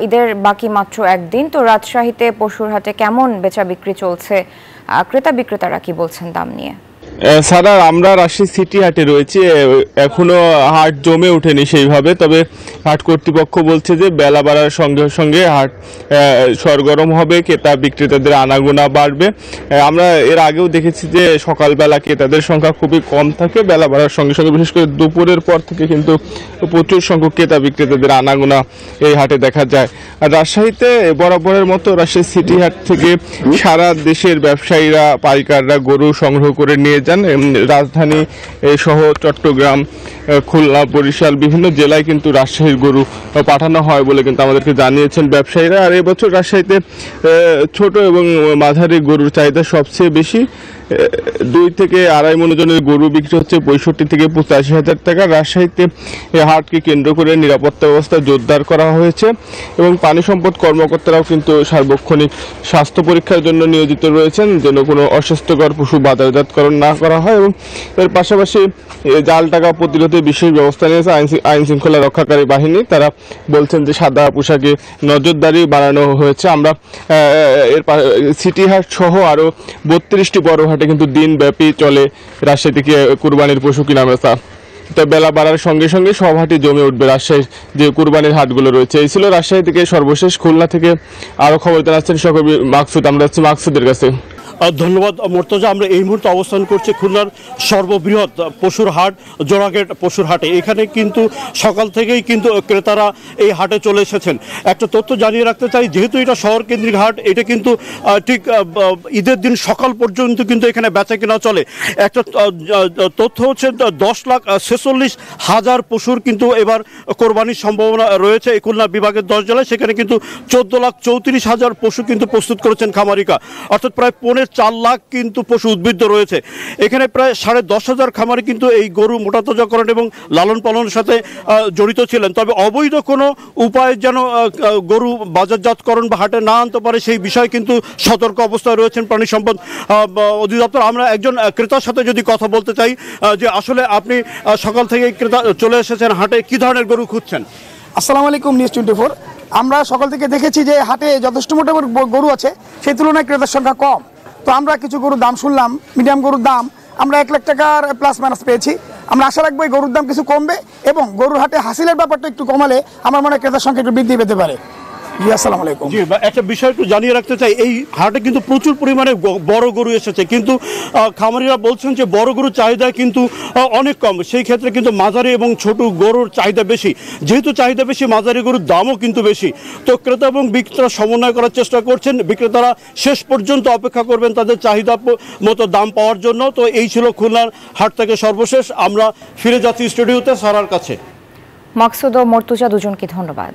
ঈদের বাকি মাত্র একদিন, তো রাজশাহীতে পশুর হাটে কেমন বেচা বিক্রি চলছে, ক্রেতা বিক্রেতারা কি বলছেন দাম নিয়ে? সারা আমরা রাজশাহী সিটি হাটে রয়েছি। এখনো হাট জমে ওঠেনি সেইভাবে, তবে হাট কর্তৃপক্ষ বলছে যে বেলা বাড়ার সঙ্গে সঙ্গে হাট সরগরম হবে, ক্রেতা বিক্রেতাদের আনাগোনা বাড়বে। আমরা এর আগেও দেখেছি যে সকালবেলা ক্রেতাদের সংখ্যা খুবই কম থাকে, বেলা বাড়ার সঙ্গে সঙ্গে বিশেষ করে দুপুরের পর থেকে কিন্তু প্রচুর সংখ্যক ক্রেতা বিক্রেতাদের আনাগোনা এই হাটে দেখা যায়। আর রাজশাহীতে বরাবরের মতো রাজশাহী সিটি হাট থেকে সারা দেশের ব্যবসায়ীরা, পাইকাররা গরু সংগ্রহ করে নিয়ে যান। রাজধানী সহ চট্টগ্রাম, খুলনা, বরিশাল বিভিন্ন জেলায় কিন্তু রাজশাহীর গরু পাঠানো হয় বলে কিন্তু আমাদেরকে জানিয়েছেন ব্যবসায়ীরা। আর এবছর রাজশাহীতে ছোট এবং মাঝারি গরুর চাহিদা সবচেয়ে বেশি। 2 থেকে 2.5 মণ ওজনের গরু বিক্রি হচ্ছে 65 থেকে 85 হাজার টাকা। রাজশাহীতে হাটকে কেন্দ্র করে নিরাপত্তা ব্যবস্থা জোরদার করা হয়েছে এবং পানি সম্পদ কর্মকর্তারাও কিন্তু সার্বক্ষণিক স্বাস্থ্য পরীক্ষার জন্য নিয়োজিত রয়েছেন, যেন কোনো অস্বাস্থ্যকর পশু বাজারজাতকরণ না করা হয়। এবং এর পাশাপাশি জাল টাকা প্রতিরোধে বিশেষ ব্যবস্থা নিয়েছে আইন শৃঙ্খলা রক্ষাকারী বাহিনী। তারা বলছেন যে সাদা পোশাকে নজরদারি বাড়ানো হয়েছে। আমরা এর সিটি হাট সহ আরও 32টি বড় হাটে কিন্তু দিনব্যাপী চলে রাজশাহী থেকে কুরবানির পশু কেনাবেচা। তো বেলা বাড়ার সঙ্গে সঙ্গে সব হাটই জমে উঠবে রাজশাহীর যে কুরবানির হাটগুলো রয়েছে। এই ছিল রাজশাহী থেকে সর্বশেষ। খুলনা থেকে আরও খবর জানাচ্ছেন সহকর্মী মাকসুদ। আমরা যাচ্ছি মাকসুদের কাছে। ধন্যবাদ মর্তজা। আমরা এই মুহূর্তে অবস্থান করছি খুলনার সর্ববৃহৎ পশুর হাট জোড়াগেট পশুর হাটে। এখানে কিন্তু সকাল থেকেই কিন্তু ক্রেতারা এই হাটে চলে এসেছেন। একটা তথ্য জানিয়ে রাখতে চাই, যেহেতু এটা শহর কেন্দ্রিক হাট, এটা কিন্তু ঠিক ঈদের দিন সকাল পর্যন্ত কিন্তু এখানে বেচা কেনা চলে। একটা তথ্য হচ্ছে 10,46,000 পশুর কিন্তু এবার কোরবানির সম্ভাবনা রয়েছে এই খুলনা বিভাগের 10 জেলায়। সেখানে কিন্তু 14,34,000 পশু কিন্তু প্রস্তুত করেছেন খামারিকা, অর্থাৎ প্রায় 4 লাখ কিন্তু পশু উদ্বৃত্ত রয়েছে। এখানে প্রায় 10,500 খামারি কিন্তু এই গরু মোটাতাজাকরণ এবং লালন পালনের সাথে জড়িত ছিলেন। তবে অবৈধ কোনো উপায়ে যেন গরু বাজারজাতকরণ বা হাটে না আনতে পারে সেই বিষয়ে কিন্তু সতর্ক অবস্থায় রয়েছেন প্রাণী সম্পদ অধিদপ্তর। আমরা একজন ক্রেতার সাথে যদি কথা বলতে চাই, যে আসলে আপনি সকাল থেকে ক্রেতা চলে এসেছেন হাটে, কি ধরনের গরু খুঁজছেন? আসসালামু আলাইকুম নিউজ 24। আমরা সকাল থেকে দেখেছি যে হাটে যথেষ্ট মোটামুটি গরু আছে, সেই তুলনায় ক্রেতার সংখ্যা কম। তো আমরা কিছু গরুর দাম শুনলাম, মিডিয়াম গরুর দাম আমরা 1 লাখ টাকার প্লাস মাইনাস পেয়েছি। আমরা আশা রাখবো এই গরুর দাম কিছু কমবে এবং গরুর হাটে হাসিলের ব্যাপারটা একটু কমালে আমার মনে হয় ক্রেতার সংখ্যা একটু বৃদ্ধি পেতে পারে। আসসালামু আলাইকুম। জি, একটা বিষয় একটু জানিয়ে রাখতে চাই, এই হাটে কিন্তু প্রচুর পরিমাণে বড় গরু এসেছে, কিন্তু খামারিরা বলছেন যে বড় গরুর চাহিদা কিন্তু অনেক কম। সেই ক্ষেত্রে কিন্তু মাঝারি এবং ছোট গরুর চাহিদা বেশি। যেহেতু চাহিদা বেশি, মাঝারি গরুর দামও কিন্তু বেশি। তো ক্রেতা এবং বিক্রেতারা সমন্বয় করার চেষ্টা করছেন। বিক্রেতারা শেষ পর্যন্ত অপেক্ষা করবেন তাদের চাহিদা মতো দাম পাওয়ার জন্য। তো এই ছিল খুলনার হাট থেকে সর্বশেষ। আমরা ফিরে যাচ্ছি স্টুডিওতে সারার কাছে। মাকসুদ ও মর্তুজা দুজনকে ধন্যবাদ।